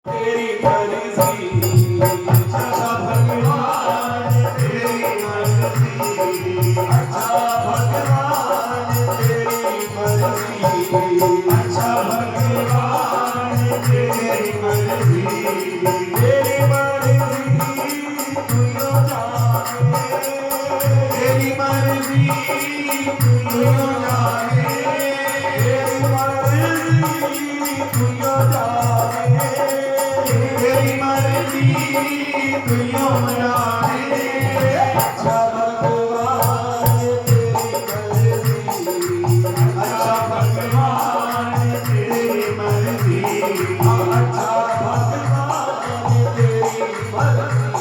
तेरी मर्जी अच्छा भगवान तेरी मर्जी अच्छा भगवान तेरी मर्जी अच्छा भगवान तेरी मर्जी तू यो जाने तेरी मर्जी तू यो जाने तेरी मर्जी तू यो जाने तेरी मर्जी तू यो जाने अच्छा भगवान तेरी मर्जी अच्छा भगवान तेरी मर्जी अच्छा भगवान तेरी मर्जी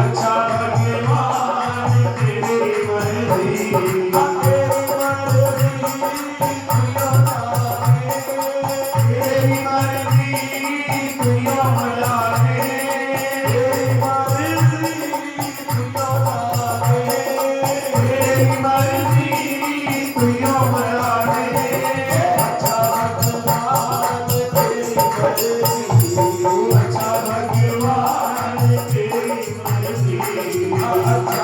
अच्छा भगवान तेरी मर्जी तेरी मर्जी तू यो जाने तेरी मर्जी तू यो जाने तेरी मर्जी तू यो जाने अच्छा भगवान तेरी मर्जी अच्छा भगवान तेरी मर्जी अच्छा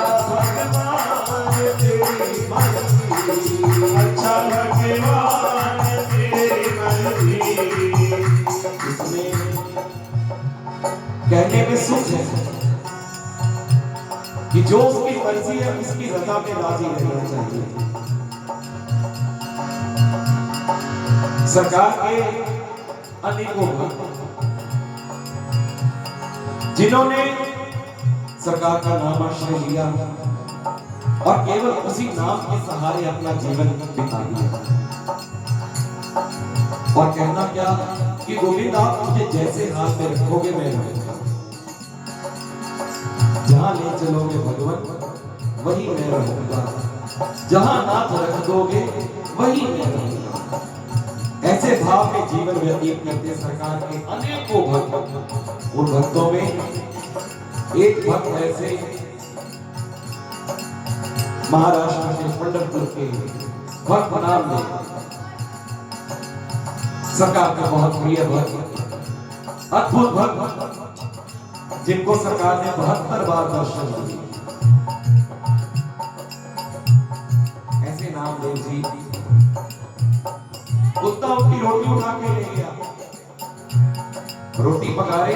भगवान तेरी मर्जी अच्छा भगवान तेरी मर्जी इसमें कहने में सुख है कि जो उसकी मर्जी है उसकी रजा में राजी रहना चाहिए। सरकार के अनेकों भक्त जिन्होंने सरकार का नाम आश्रय लिया और केवल उसी नाम के सहारे अपना जीवन बिता दिया और कहना क्या कि गोविंद आप मुझे जैसे हाथ में रखोगे मैं रहूंगा, जहां ले चलोगे भगवान वही मैं रहूंगा, जहां नाथ रख दोगे वही मैं रहूंगा। ऐसे भाव में जीवन व्यतीत करते सरकार के अनेकों भक्त। उन भक्तों में एक भक्त ऐसे महाराष्ट्र के पंढरपुर के भक्त नाम में सरकार के बहुत प्रिय भक्त अद्भुत भक्त जिनको सरकार ने 72 बार दर्शन दिए। ऐसे नामदेव जी कुत्ता उनकी रोटी उठा के ले गया, रोटी पका रहे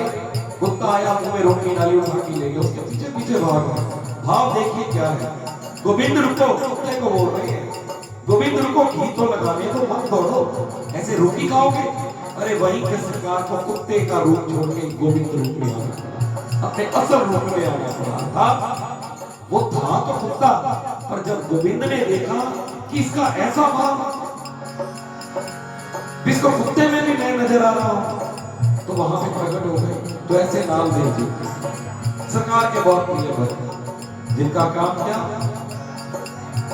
कुत्ता आया मुंह में रोटी डाली उठा के ले गया, उसके पीछे पीछे भाग। भाव देखिए क्या है, गोविंद रुको, कुत्ते को बोल रहे हैं गोविंद रुको, घी तो लगाने तो मत दौड़ो, ऐसे रोटी खाओगे। अरे वही के सरकार को कुत्ते का रूप छोड़ के गोविंद रूप में आ गया, अपने असल रूप में आ गया था। वो था तो कुत्ता, पर जब गोविंद ने देखा कि इसका ऐसा भाव, इसको कुत्ते में भी मैं नजर आ रहा हूं, तो वहां पे प्रकट हो गए। तो ऐसे नामदेव जी सरकार के बहुत प्रिय भक्त जिनका काम क्या,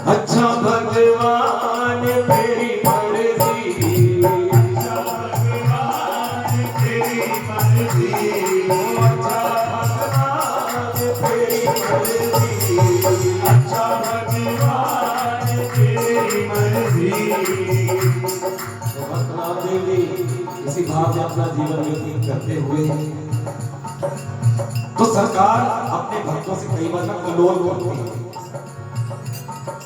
अच्छा भगवान तेरी मर्जी अच्छा भगवान तेरी मर्जी अच्छा भगवान तेरी मर्जी अच्छा भगवान तेरी मर्जी। तो भक्त नामदेव जी इसी भाव में अपना जीवन व्यतीत करते हुए तो सरकार अपने भक्तों से कई बार कलोल बोलती है,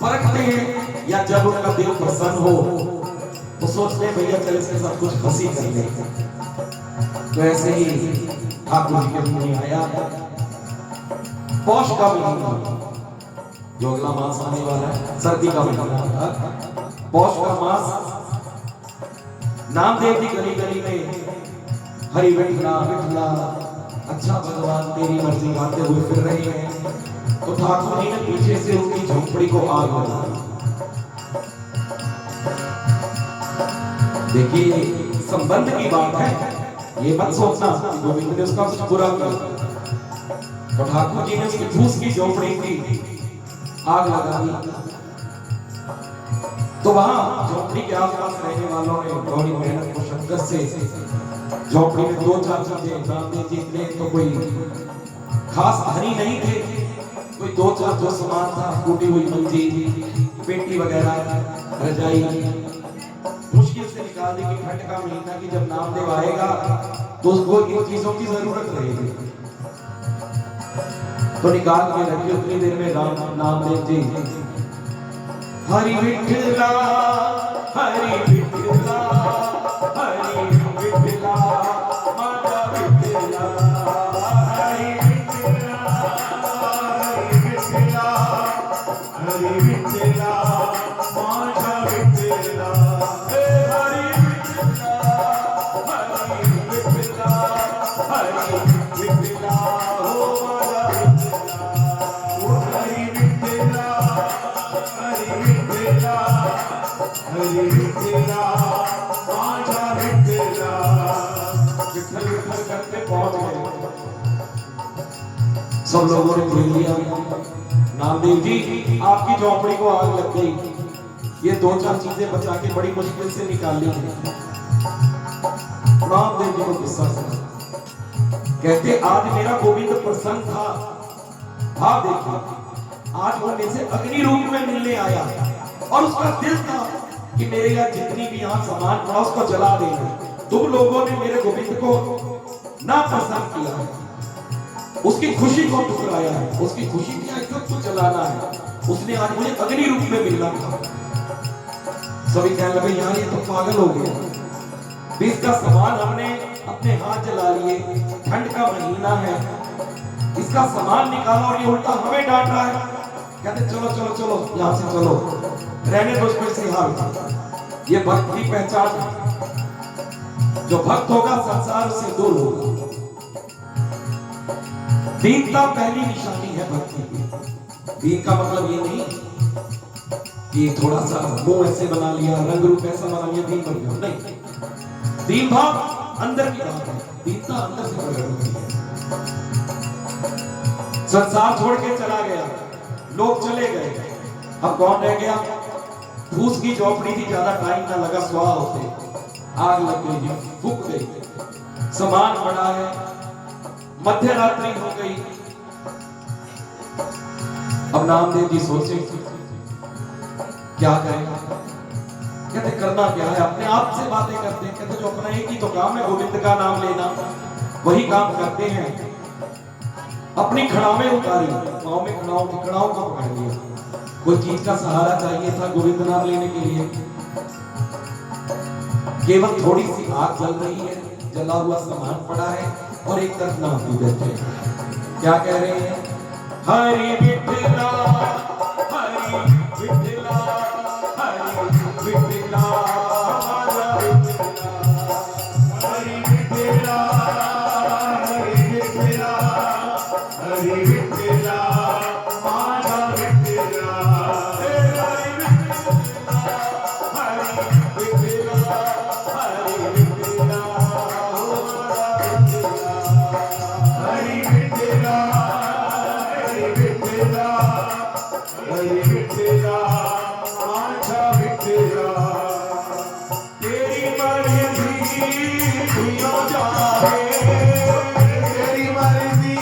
परखते हैं, या जब उनका दिल प्रसन्न हो तो सोचते हैं भैया चल इसके साथ कुछ हंसी कर ले। तो ऐसे ही ठाकुर जी के मुंह आया पौष का महीना, जो अगला मास आने वाला है, सर्दी का महीना, पौष का मास। नामदेव जी गली गली में हरि विठला विठला अच्छा भगवान तेरी मर्जी गाते हुए फिर रहे हैं। तो ठाकुर जी ने पीछे से उनकी झोपड़ी को आग लगा दी। देखिए संबंध की बात है, ये मत सोचना गोविंद ने उसका कुछ बुरा किया। तो ठाकुर जी ने उसकी फूस की झोपड़ी की आग लगा दी। तो वहां झोपड़ी के आसपास रहने वालों ने बड़ी मेहनत मुशक्कत से झोपड़ी में 2-4 चीजें नामदेव जी ने तो कोई खास धनी नहीं थे, कोई 2-4 जो सामान था, टूटी हुई मंजी, पेटी वगैरह, रजाई मुश्किल से दी कि ठंड का महीना की जब नामदेव आएगा तो उसको इन चीजों की जरूरत रहेगी, तो निकाल के रखिए। उतनी देर में नामदेव जी हरि विठला हरि विठला हरि विठला माता विठला हरि विठला हरि विठला हरि विठला माता विठला हरि विठला हरि विठला हरि विठला हो माता हरि विठला हरि विठला हरि विठला माता विठला। विठल विठल करते पहुंच गए, सब लोगों ने खेल लिया। नामदेव जी आपकी झोपड़ी को आग लग गई, ये 2-4 चीजें बचा के बड़ी मुश्किल से निकाली। नामदेव जी को गुस्सा था, कहते आज मेरा गोविंद प्रसन्न था, आप देखिए आज वो मेरे से अग्नि रूप में मिलने आया और उसका दिल था कि मेरे यहाँ जितनी भी यहाँ सामान पड़ा उसको जला देना। तुम लोगों ने मेरे गोविंद को ना पसंद किया है, उसकी खुशी को टुकराया है, उसकी खुशी की इज्जत को जलाना है। उसने आज मुझे अग्नि रूप में मिलना था। सभी कहने लगे यार ये तो पागल हो गया, बीस का सामान हमने अपने हाथ जला लिए, ठंड का महीना है, इसका सामान निकाला और ये उल्टा हमें डांट रहा है। कहते चलो चलो चलो यहाँ से चलो, रहने दो इसको इसी हाल। ये भक्त की पहचान है, जो भक्त होगा संसार से दूर होगा। दीनता पहली निशानी है भक्ति की। दीन का मतलब ये नहीं कि थोड़ा सा मुंह ऐसे बना लिया, रंग रूप ऐसा बना लिया, दीन बन गया, नहीं। दीन भाव अंदर की बात है, दीनता अंदर से प्रकट होती है। संसार छोड़ के चला गया, लोग चले गए, अब कौन रह गया? फूस की झोपड़ी थी, ज्यादा टाइम ना लगा, स्वाह होते, आग लग गई, फूक गई, सामान पड़ा है, मध्य रात्रि हो गई। अब नामदेव जी सोचे क्या करें, कहते करना क्या है, अपने आप से बातें करते हैं। कहते जो अपना एक ही तो काम है, गोविंद का नाम लेना, वही काम करते हैं। अपनी खड़ावें उतारी, पाँव में खड़ाओं का पकड़ लिया। कोई चीज का सहारा चाहिए था गोविंद नाम लेने के लिए। केवल थोड़ी सी आग जल रही है, जला हुआ सामान पड़ा है और एक तरफ नाम भी बैठे। क्या कह रहे हैं? हरि विठला हरि विठला हरि विठला हरि विठला हरि विठला हरि विठला माता विठला हरि विठला हरि विठला हरि विठला हरि विठला हरि विठला हरि विठला माता विठला। तेरी मर्जी दुनिया जाने, तेरी मर्जी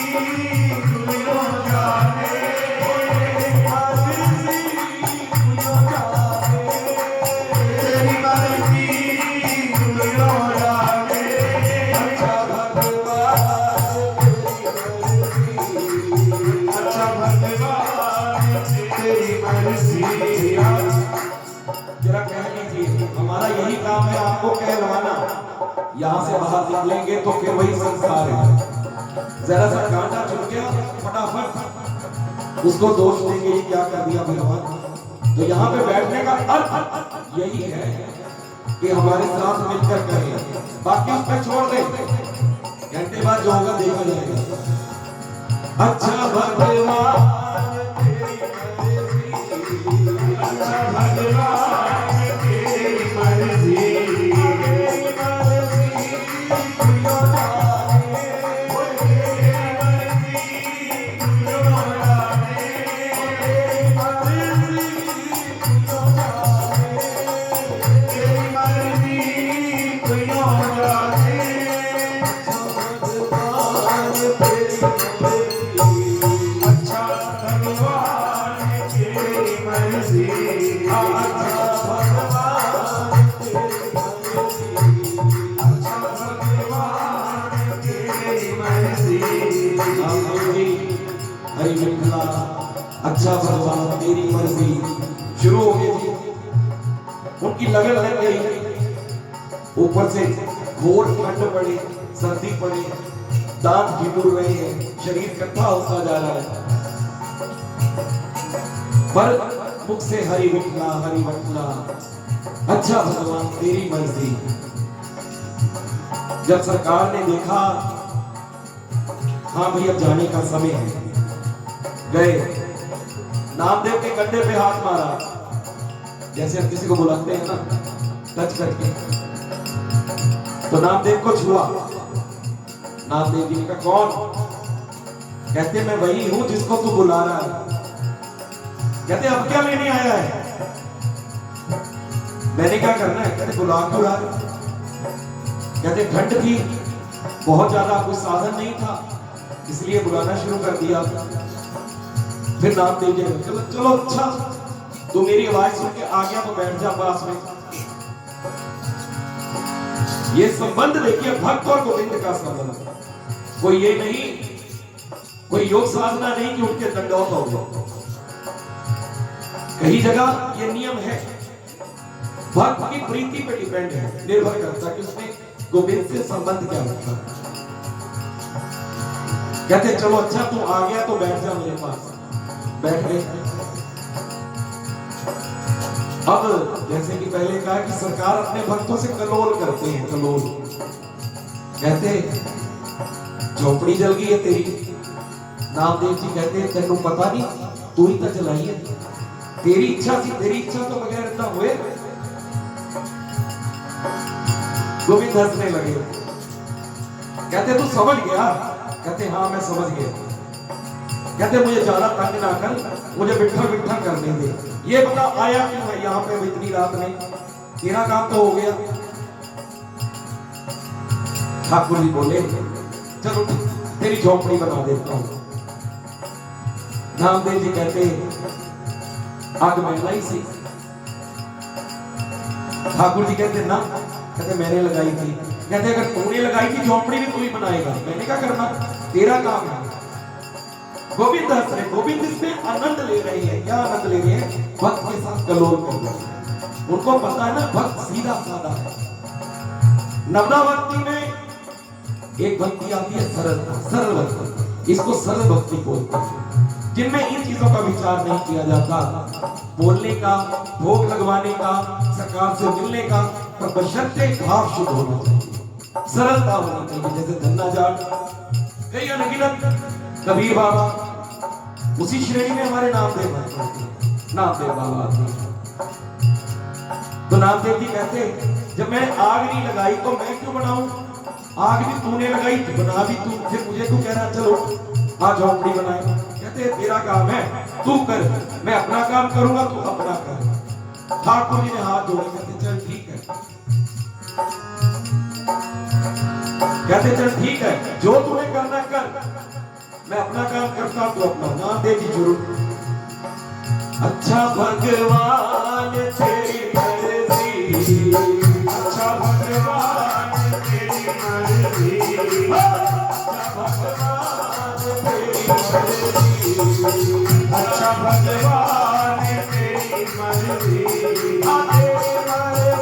दुनिया जाने, मर्जी दुनिया जाने, तेरी मर्जी दुनिया जाने। अच्छा भगवान तेरी मर्जी। जरा कह लीजिए, हमारा यही काम है आपको कहलवाना। यहाँ से बाहर निकलेंगे तो फिर वही संसार है। जरा सा कांटा चुन गया, फटाफट उसको दोष देंगे, ये क्या कर दिया भगवान। तो यहाँ पे बैठने का अर्थ यही है कि हमारे साथ मिलकर करें, बाकी उस पर छोड़ दें, घंटे बाद जो होगा देखा जाएगा। अच्छा भगवान अच्छा भगवान तेरी मर्जी, तेरी मर्जी दुनिया जाने, तेरी मर्जी दुनिया जाने, तेरी मर्जी दुनिया जाने, तेरी मर्जी दुनिया जाने। अच्छा भगवान तेरी मर्जी, अच्छा भगवान तेरी मर्जी, अच्छा भगवान तेरी मर्जी। नामदेव जी हरि विठला अच्छा भगवान तेरी मर्जी शुरू हो गई जी। उनकी लगन लग गई, ऊपर से घोर ठंड पड़ी, सर्दी पड़ी, दांत ढिमुर रहे हैं, शरीर कट्ठा होता जा रहा है, पर मुख से हरि विठला अच्छा भगवान तेरी मर्जी। जब सरकार ने देखा हाँ भैया जाने का समय है, गए नामदेव के कंधे पे हाथ मारा, जैसे हम किसी को बुलाते हैं ना टच करके, तो नामदेव को छुआ। नामदेव जी ने कहा कौन? कहते मैं वही हूं जिसको तू बुला रहा है। कहते अब क्या लेने आया है? मैंने क्या करना है? कहते बुला क्यों रहा है? कहते ठंड थी, बहुत ज्यादा कोई साधन नहीं था, इसलिए बुलाना शुरू कर दिया। फिर नामदेव जी चलो चलो अच्छा तू मेरी आवाज सुन के आ गया तो बैठ जा पास में। ये संबंध देखिए भक्त और गोविंद का संबंध, कोई ये नहीं, कोई योग साधना नहीं कि उनके दंडौत हो गए। कई जगह ये नियम है, भक्त की प्रीति पे डिपेंड है, निर्भर करता है कि उसने गोविंद से संबंध क्या रखा। कहते चलो अच्छा तू आ गया तो बैठ जा मेरे पास। बैठ गए। अब जैसे कि पहले कहा कि सरकार अपने भक्तों से कलोल करते हैं, कलोल कहते झोपड़ी जल गई है तेरी। नामदेव जी कहते तेनू पता नहीं, तू ही तो जलाई है, तेरी इच्छा थी, तेरी इच्छा तो बगैर इतना हुए। गोविंद हंसने लगे, कहते तू समझ गया? कहते हाँ मैं समझ गया। कहते मुझे ज्यादा तंग ना कर, मुझे बिठा बिठा करने दे, ये बता आया क्यों है यहाँ पे इतनी रात में? तेरा काम तो हो गया। ठाकुर जी बोले चलो तेरी झोपड़ी बना देता हूं। नामदेव जी कहते आग में लाई सी। ठाकुर जी कहते ना, कहते मैंने लगाई थी। कहते अगर तूने लगाई थी झोपड़ी भी तू ही बनाएगा, मैंने क्या करना, तेरा काम है। गोविंद हंस रहे, गोविंद इसमें आनंद ले रहे हैं। क्या आनंद ले रहे हैं? भक्त के साथ कलोल कर रहे हैं। उनको पता है ना भक्त सीधा साधा है। नवदा भक्ति में एक भक्ति आती है सरल भक्ति, इसको सरल भक्ति बोलते हैं, जिनमें इन चीजों का विचार नहीं किया जाता, बोलने का, भोग लगवाने का, सरकार से मिलने का, पर बशर्ते भाव शुद्ध होना चाहिए, सरलता होनी चाहिए। जैसे धन्ना जाट, कई अनगिनत कबीर बाबा, उसी श्रेणी में हमारे नामदेव बाबा आते हैं। तो नामदेव जी कहते जब मैंने आग नहीं लगाई तो मैं क्यों बनाऊं? आग भी तूने लगाई, बना भी तू, फिर मुझे तू कह रहा चलो आज झोपड़ी बनाए। कहते तेरा काम है, तू कर, मैं अपना काम करूंगा, तू अपना कर। ठाकुर जी ने हाथ जोड़े, कहते चल ठीक है। कहते चल ठीक है, जो तूने करना कर, मैं अपना काम करता हूं, अपना। नामदेव जी शुरू। अच्छा भगवान तेरी मर्जी, अच्छा भगवान तेरी मर्जी, अच्छा भगवान तेरी मर्जी, अच्छा भगवान तेरी मर्जी, तेरी मर्जी तेरी मर्जी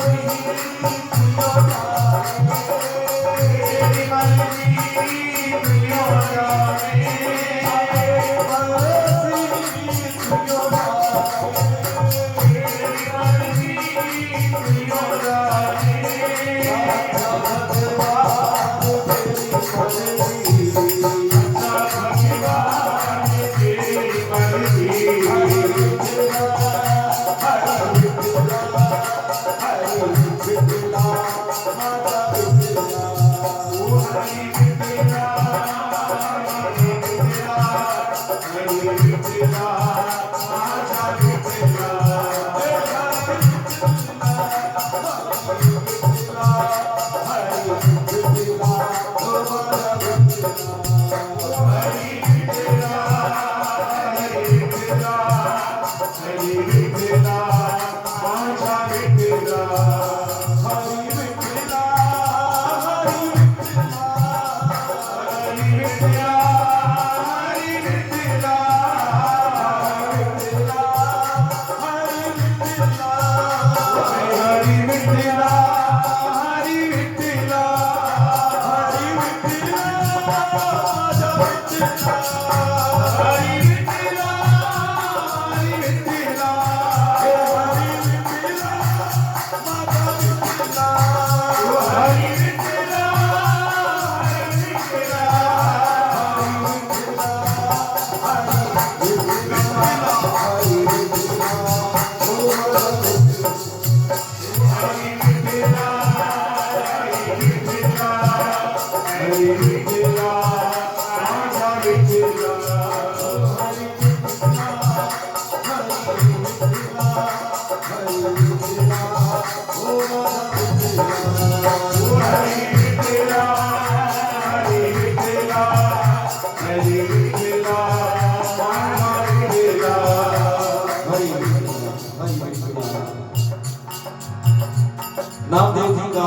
नामदेव जी का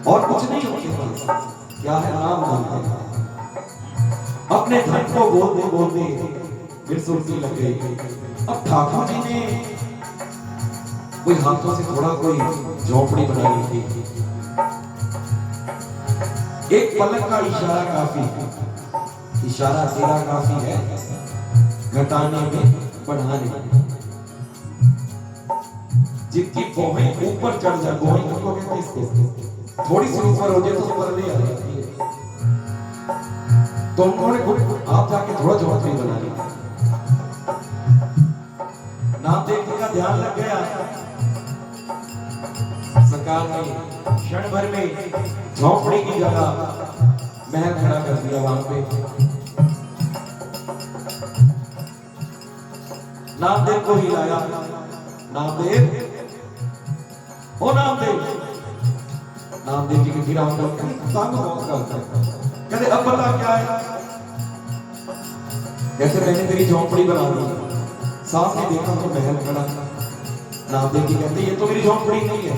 और कुछ नहीं होते पास, क्या है नाम नाम अपने धन को बोलते बोलते फिर सुनती लग गई। अब ठाकुर जी ने कोई हाथों से थोड़ा कोई झोपड़ी बना ली थी, एक पलक का इशारा काफी, इशारा तेरा काफी है घटाने में बढ़ाने में। जितनी गोहें ऊपर चढ़ जाए, गोहें को कहते हैं इसको, थोड़ी सी ऊपर हो जाए तो ऊपर ले आ जाती है, तो उन्होंने खुद आप जाके थोड़ा झोपड़ी बना ली। नामदेव जी का ध्यान लग गया, सरकार ने क्षण भर में झोपड़ी की जगह महल खड़ा कर दिया वहां पे। नामदेव को हिलाया, नामदेव ओ नामदेव, नामदेव जी के फिर कहते अब बता क्या है। कहते मैंने तेरी झोंपड़ी बना दी, सामने देखा तो महल खड़ा। नामदेव जी कहते ये तो मेरी झोंपड़ी नहीं है।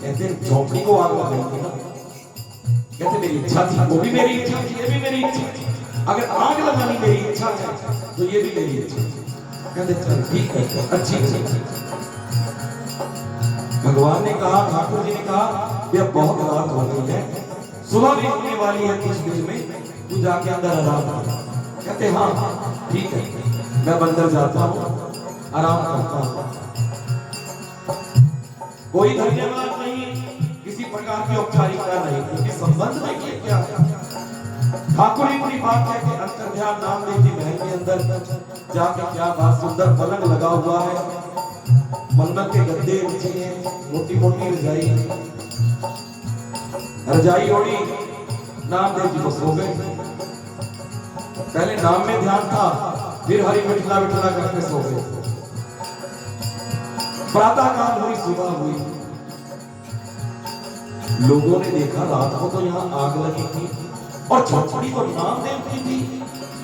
कहते झोंपड़ी को आग लगाएंगे ना। कहते मेरी इच्छा थी, वो भी मेरी इच्छा थी, ये भी मेरी इच्छा थी, अगर आग लगानी मेरी इच्छा है तो ये भी मेरी इच्छा थी। कहते चल ठीक है, अच्छी। भगवान ने कहा, ठाकुर जी ने कहा ये बहुत रात हो गई है, सुबह भी होने वाली है, कुछ बीच में तू जाके अंदर आराम कर। कहते हाँ ठीक है, मैं अंदर जाता हूँ, आराम करता हूँ। कोई धन्यवाद नहीं, किसी प्रकार की औपचारिकता नहीं, क्योंकि संबंध में क्या है। ठाकुर जी पूरी बात है कि अंतर ध्यान नामदेव जी महल के अंदर जाके क्या बात, सुंदर पलंग लगा हुआ है, मन्नत के गद्दे बिछे हैं, मोटी मोटी रजाई ओढ़ी, नामदेव जी को सो गए। पहले नाम में ध्यान था, फिर हरि विठला विठला करके सो गए। प्रातः काल हुई, सुबह हुई, लोगों ने देखा रात को तो यहाँ आग लगी थी और झोपड़ी तो नामदेव की थी।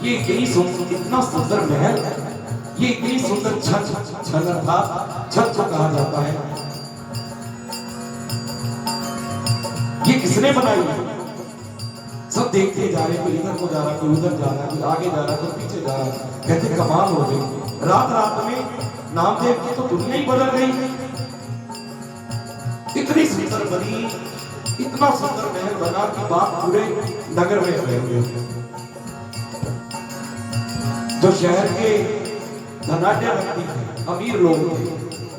ये इतनी सुंदर, इतना सुंदर महल, ये इतनी सुंदर छत था, छत को कहा जाता है, ये किसने बनाई है? सब देखते जा रहे, कोई इधर को जा रहा, कोई उधर जा रहा, कोई आगे जा रहा, कोई पीछे जा रहा। कहते कमाल हो गई, रात रात में नामदेव की तो दुनिया ही बदल गई। इतनी सुंदर बनी, इतना सुंदर महल बना कि बात पूरे नगर में फैल गई। जो शहर के धनाढ्य व्यक्ति थे, अमीर लोग थे,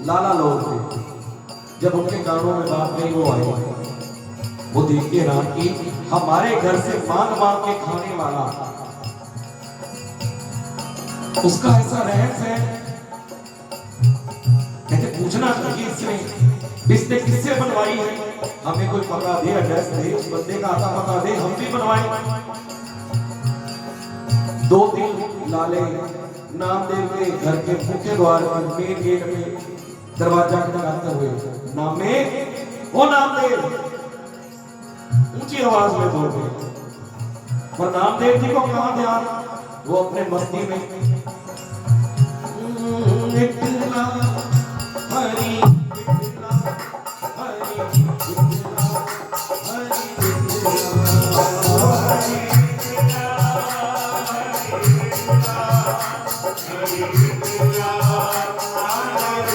लाला लोग थे, जब उनके कानों में बात गई वो आए, वो देखते ना कि हमारे घर से मांग मांग के खाने वाला, उसका ऐसा रहस्य है। कहते पूछना चाहिए इसने किससे बनवाई है, हमें कोई पता दे, एड्रेस दे, उस बंदे का आता पता दे, हम भी बनवाए। 2-3 लाले नामदेव के घर के मुख्य द्वार पर, मेन गेट में दरवाजा खटखटाते हुए, नामे ओ नामदेव, ऊंची आवाज में बोल रहे। पर नामदेव जी को कहां ध्यान, वो अपने मस्ती में विठला हरि विठला हरि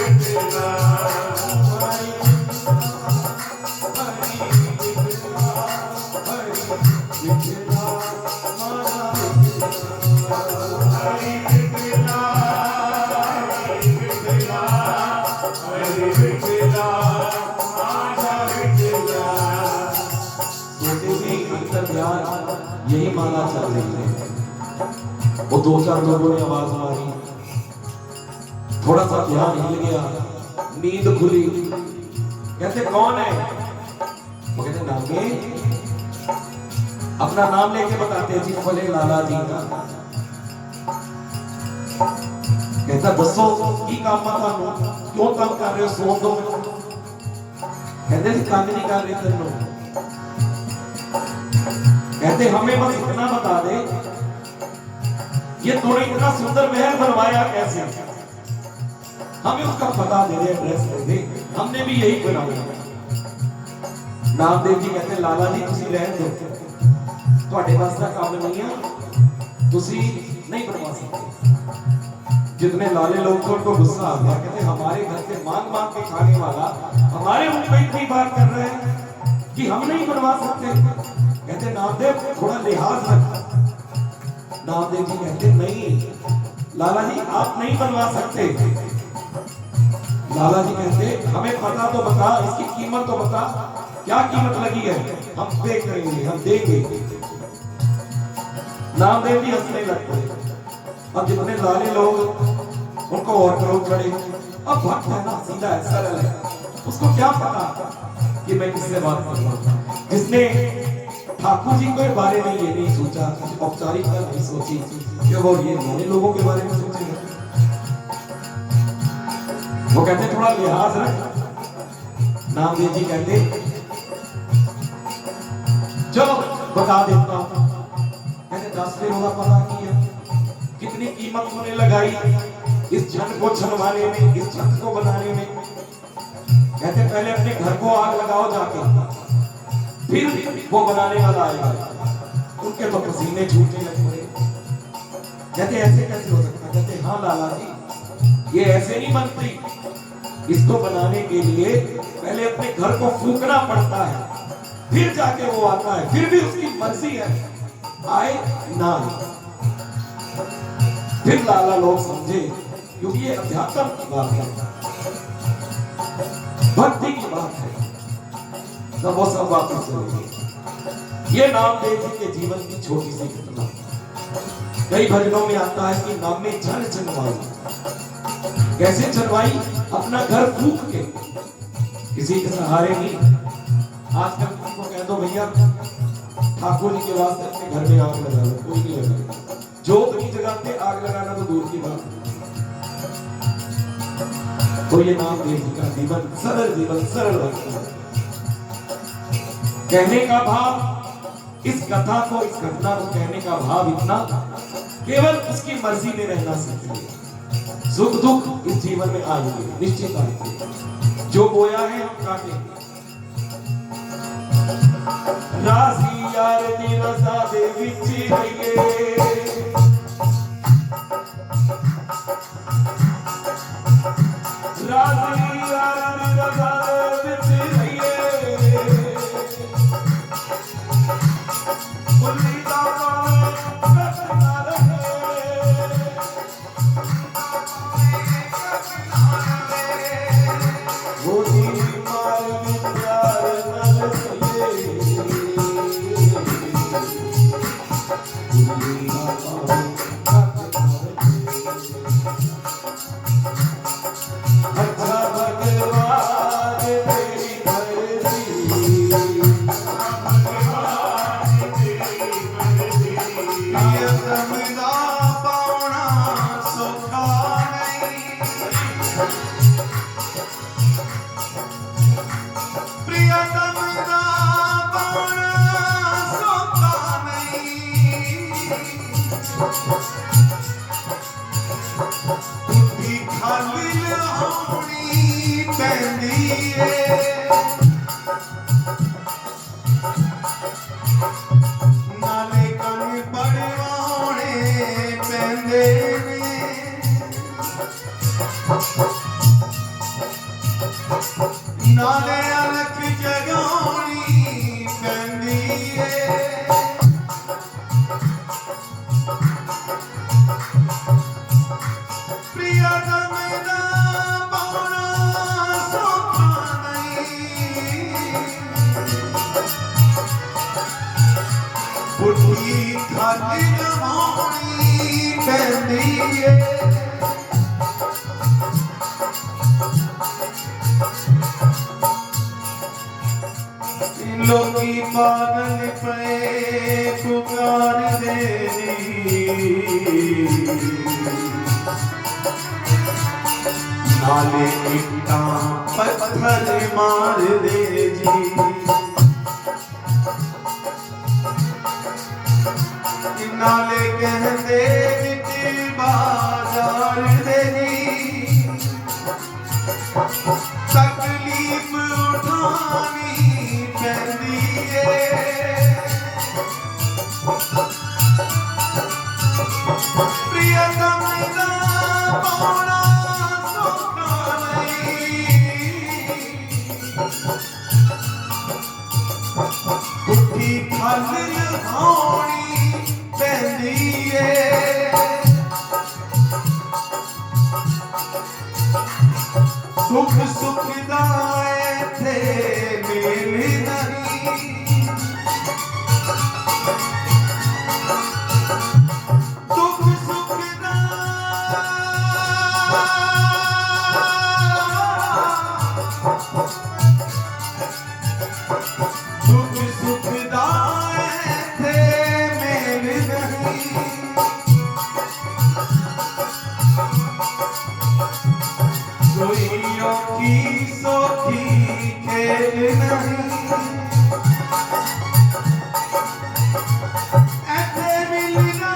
विठला हरि कीर्तन ध्यान यही माला चल रही है। वो दो चार लोगों ने आवाज मारी, थोड़ा सा ध्यान हिल गया, नींद खुली। कहते कौन है? वो कहते नागे, अपना नाम लेके बताते जी, बोले लाला जी का। कहता दसो की काम है, क्यों तंग कर रहे हो, सो दो। कहते तंग नहीं कर रहे तेनों, कहते हमें बस इतना बता दे, ये तूने इतना सुंदर महल बनवाया कैसे, हमें उसका पता दे दे, एड्रेस दे दे, हमने भी यही बनाया। नामदेव जी कहते लाला जी तुसी रहन दो, ਤੁਹਾਡੇ पास का काम नहीं है, तुसी नहीं बनवा सकते। जितने लाले लोग थे उनको गुस्सा आ गया, कहते हमारे घर से मांग मांग के खाने वाला हमारे मुंह पे इतनी बात कर रहे हैं कि हम नहीं बनवा सकते। कहते नामदेव थोड़ा लिहाज रख। नामदेव जी कहते नहीं लाला जी आप नहीं बनवा सकते। लाला जी कहते हमें पता तो बता, इसकी कीमत तो बता, क्या कीमत लगी है, हम पे करेंगे, हम देंगे। नामदेव जी हंसने लगते। अब जितने लाले लोग उनको और क्रोध चढ़े। अब भक्त है ना, सीधा है, सरल है, उसको क्या पता कि मैं किससे बात कर रहा हूं। जिसने ठाकुर जी के बारे में ये नहीं सोचा, औपचारिकता नहीं सोची कि वो ये लाले लोगों के बारे में सोचेगा। वो कहते थोड़ा लिहाज रख। नामदेव जी कहते चलो बता देता हूं। कहते 10 दिन होगा पता किया, कितनी कीमत उन्होंने लगाई इस छत को छनवाने में, इस छत को बनाने में। कहते पहले अपने घर को आग लगाओ जाके, फिर वो बनाने वाला आएगा। उनके तो पसीने छूटने लगे। कहते ऐसे कैसे हो सकता? कहते हाँ लाला जी ये ऐसे नहीं बनती, इसको बनाने के लिए पहले अपने घर को फूकना पड़ता है, फिर जाके वो आता है, फिर भी उसकी मर्जी है आए ना आए। फिर लाला लोग समझे, क्योंकि ये अध्यात्म की बात है, भक्ति की बात है, तब वो सब वापस चले गए। ये नामदेव जी के जीवन की छोटी सी घटना। कई भजनों में आता है कि नाम में जन चनवाई। कैसे चनवाई? अपना घर फूक के, किसी के सहारे नहीं। आजकल किसी को कह दो भैया ठाकुर जी के वास्ते अपने घर में आग लगा लो, कोई नहीं लगाएगा। जोत नहीं जगाते, आग लगाना तो दूर की बात। तो ये नामदेव जी का जीवन सरल जीवन, सरल रखना। कहने का भाव, इस कथा को, इस घटना को कहने का भाव इतना, केवल उसकी मर्जी में रहना सीखिए। सुख दुख इस जीवन में आएंगे, निश्चित आएंगे। जो बोया है हम काटेंगे। राजी यार दी रजा दे विच रहिए, राजी यार दी रजा दे विच रहिए, मुल्ली दा पावे कट ना रहे, वो दी मार में प्यार न लगे। पुठी खाली लवानी पैंदी है लोकी पागल पे पुकार दे नाले इट्टा पत्थर मार दे जी नाले कहते विच बाजार दे जी तकलीफ उठानी पैंदी प्रियतम दा पाना सौखा नहीं पुठी खल लहानी पैंदी सुख सुख दा थे मेल नहीं सुख सुख दा सुख सुख दा थे मेल नहीं कोइयों की सोखी खेल नहीं ऐसे मिलना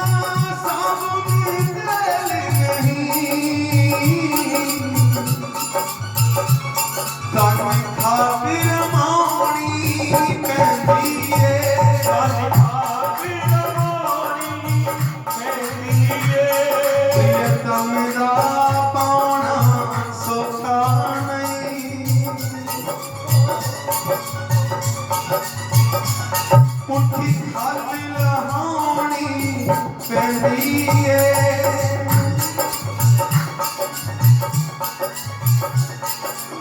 साबुन तेल नहीं तानी खातिर मानी पैंदी तानी खातिर मानी पैंदी प्रियतम दा पाना सौखा नहीं पुठी खाली लहानी पैंदी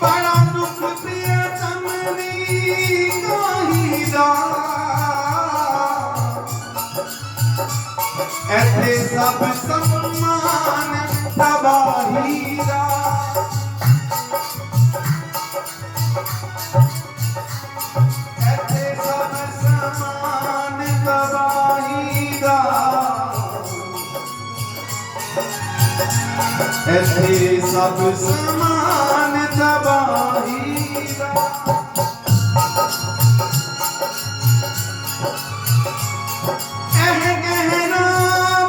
बड़ा दुख प्रियतम दी गाही दा ऐसे सब सम्मान तबाही दा ऐसे सब सम्मान तबाही दा ऐसे सब सम्मान तबाही दा गहना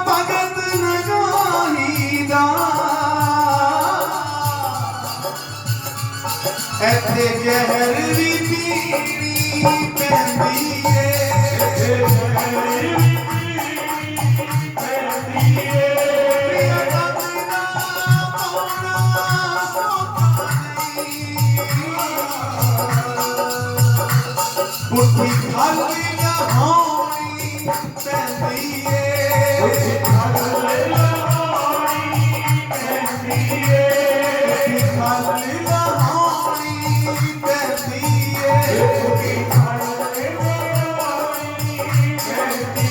भगत नगाही दा ऐसे जहर भी पीनी पैंदी पुठी खाली लहानी पैंदी पुठी खाली लहानी पैंदी पुठी खाली लहानी पैंदी पुठी खाली लहानी पैंदी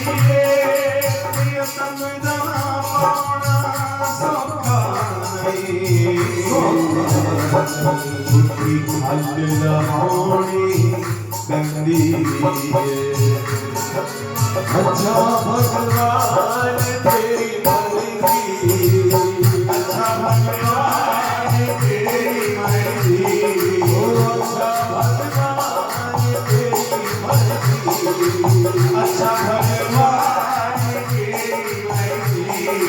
प्रियतम दा पाना सौखा नहीं पुठी खाली लहानी पैंदी अच्छा भगवान तेरी